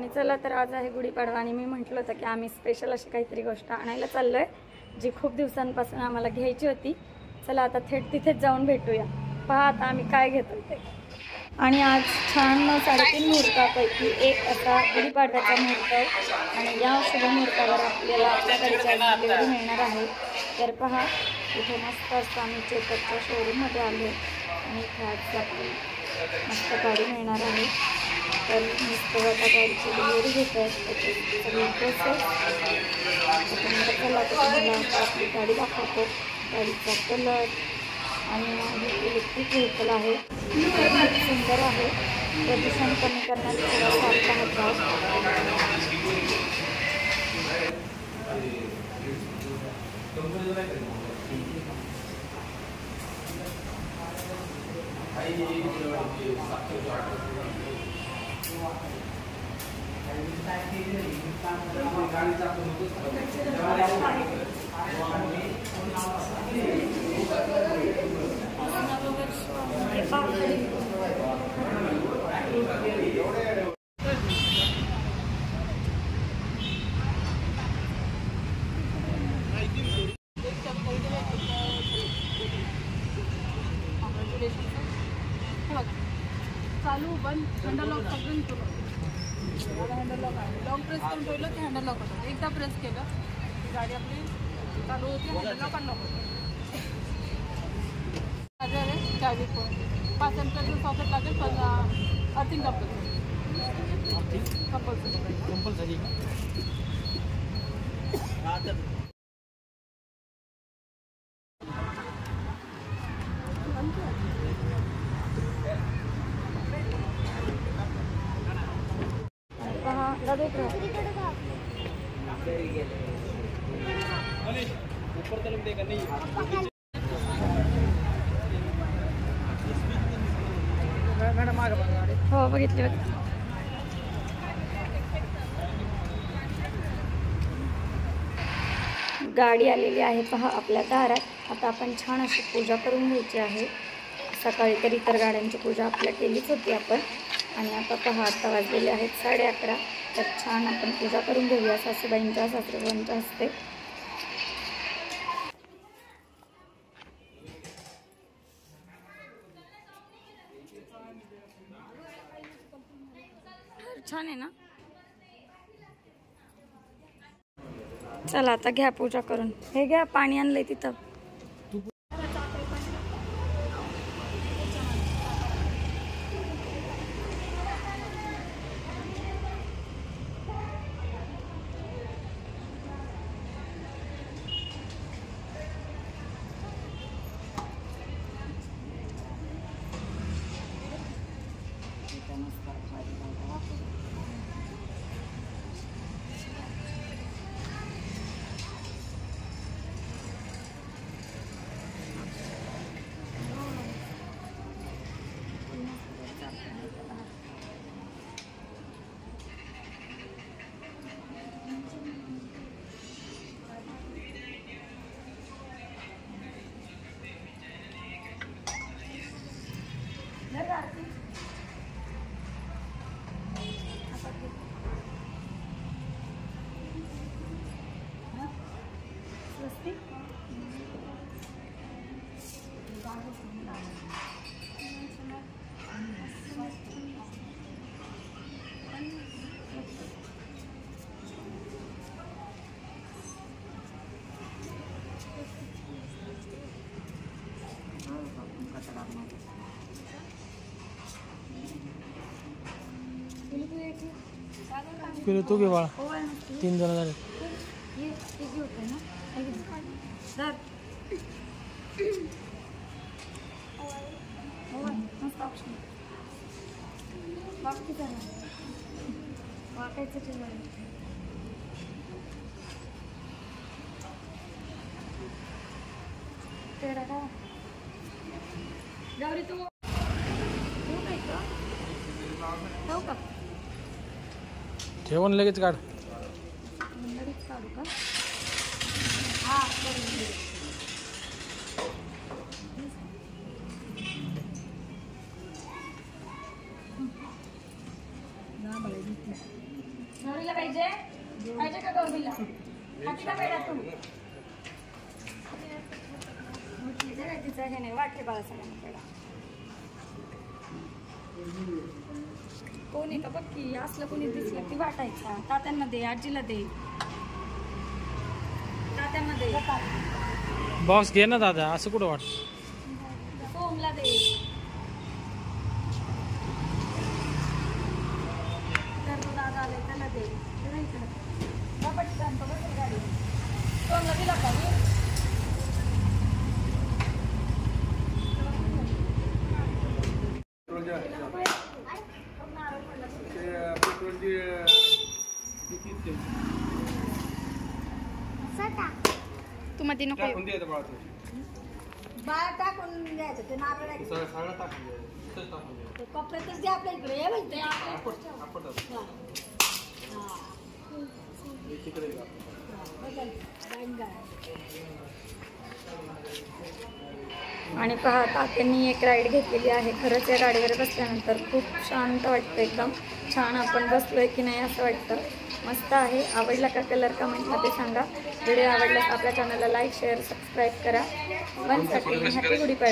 आणि चला तर आज आहे गुढीपाडवा आणि मी म्हटलं होतं की आम्ही स्पेशल अशी काहीतरी गोष्ट आणायला चाललोय जी खूप दिवसांपासून आम्हाला घ्यायची होती। चला आता थेट तिथेच जाऊन भेटूया। पहा आता आम्ही काय घेतोय ते। आणि आज छान 3:30 मुहूर्तापैकी एक असा गुढीपाडव्याचा मुहूर्त आणि या शुभ मुहूर्तावर आपल्याला आपल्याकडे डिलिव्हरी मिळणार आहे। तर पहा इथे मस्त असं आम्ही चेतकच्या शोरूममध्ये आलो आणि इथे आज आपली मस्त गाडी मिळणार आहे। तर मिस्टर आता गाडीची डिलिव्हरी घेत आहेत त्याची सगळी प्रोसेस। चला तुम्हाला आपली गाडी दाखवतो, गाडीचा कलर आणि इलेक्ट्रिक व्हेकल आहे, खूप सुंदर आहे। प्रदूषण कमी करण्यात थोडासा हात चालू बंद हँडल लॉक सगळं केलं। हँडल लॉक आहे, लॉंग प्रेस करून ठेवलं की हँडल लॉक होतं। एकदा प्रेस केलं की गाडी आपली चालू होती, हँडल लॉक अनलॉक होतं। चार्जर आहे, चार्जिंग फोन 5 एम्पीअरचं सॉकेट लागेल, पण अर्थिंग कंपल्सरी हो बघितली होती। गाडी आलेली आहे पहा आपल्या दारात। आता आपण छान अशी पूजा करून घ्यायची आहे। सकाळी तर इतर गाड्यांची पूजा आपल्या केलीच होती आपण, आणि आता पहा आता वाजलेले आहेत 11:30। तर छान आपण पूजा करून घेऊया सासूबाईंच्या सासरेबाईंच्या हस्ते। छान आहे ना। चला आता घ्या पूजा करून। हे घ्या पाणी आणलंय तिथं। फिर तू घे बाळा, 3 जण झाले। गौरी तू ठेवून लगेच काढ। लगेच काढू का? हां बरोबर। पाहिजे पाहिजे का गौरीला हाती का पेढा तू तिचं हे नाही वाटले बाळा सगळ्यांना पेढा कोणी का बघ की असलं कोणी दिसलं की वाटायचा तात्यांना दे आजीला दे तात्यांना दे बॉक्स घे ना दादा असं कुठं वाटत सोमला दे तर तो दादा आले त्याला दे पटकन तो बसेल गाडी सोमला दिला का तू मध्ये नको बाहेर टाकून द्यायचं ते नारळ कपड्यातच द्या आपल्या इकडे ये बाई, ते आणि पहा तात्यांनी एक राईड घेतलेली आहे खरंच या गाडीवर बसल्यानंतर खूप शांत वाटतं एकदम छान आपण बसलोय की नाही असं वाटतं मस्त आहे आवडला का कलर कमेंटमध्ये सांगा व्हिडिओ आवडल्यास आपल्या चॅनलला लाईक शेअर सबस्क्राईब करा वनसाठी हॅपी गुढीपाडवा